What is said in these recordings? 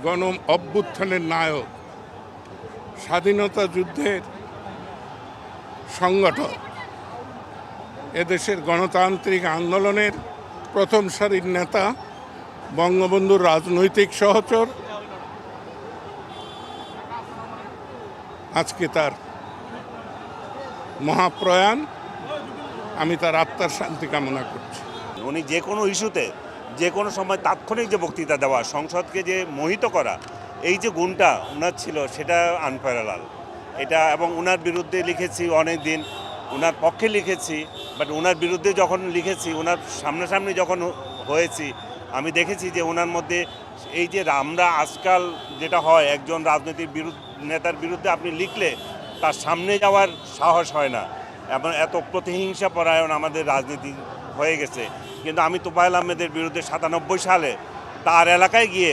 গণ অভ্যুত্থানের নায়ক, স্বাধীনতা যুদ্ধের সংগঠক, এদেশের গণতান্ত্রিক আন্দোলনের প্রথম সারির নেতা, বঙ্গবন্ধুর রাজনৈতিক সহচর, আজকে তার মহাপ্রয়াণ। আমি তার আত্মার শান্তি কামনা করছি। উনি যে কোনো ইস্যুতে যে কোনো সময় তাৎক্ষণিক যে বক্তৃতা দেওয়া, সংসদকে যে মোহিত করা, এই যে গুণটা ওনার ছিল সেটা আনপ্যারালাল। এটা এবং ওনার বিরুদ্ধে লিখেছি অনেক দিন, ওনার পক্ষে লিখেছি, বাট ওনার বিরুদ্ধে যখন লিখেছি, ওনার সামনাসামনি যখন হয়েছি, আমি দেখেছি যে ওনার মধ্যে এই যে আমরা আজকাল যেটা হয়, একজন রাজনৈতিক নেতার বিরুদ্ধে আপনি লিখলে তার সামনে যাওয়ার সাহস হয় না, এবং এত প্রতিহিংসা পরায়ণ আমাদের রাজনীতি হয়ে গেছে। কিন্তু আমি তোফায়েল আহমেদের বিরুদ্ধে 97 সালে তার এলাকায় গিয়ে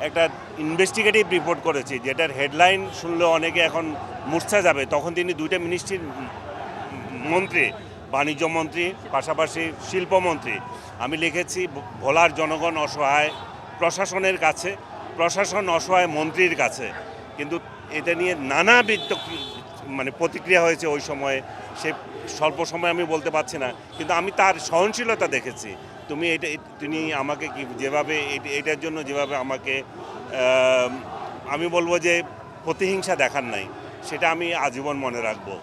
একটা ইনভেস্টিগেটিভ রিপোর্ট করেছি, যেটার হেডলাইন শুনলে অনেকে এখন মূর্ছা যাবে। তখন তিনি দুইটা মিনিস্ট্রির মন্ত্রী, বাণিজ্য মন্ত্রী, পাশাপাশি শিল্পমন্ত্রী। আমি লিখেছি ভোলার জনগণ অসহায় প্রশাসনের কাছে, প্রশাসন অসহায় মন্ত্রীর কাছে। কিন্তু এটা নিয়ে নানাবিধ প্রতিক্রিয়া হয়েছে ওই সময়ে। সে স্বল্প সময় আমি বলতে পারছি না, কিন্তু আমি তার সহনশীলতা দেখেছি। তিনি আমাকে যেভাবে এটার জন্য যেভাবে আমাকে আমি বলবো যে প্রতিহিংসা দেখার নাই, সেটা আমি আজীবন মনে রাখবো।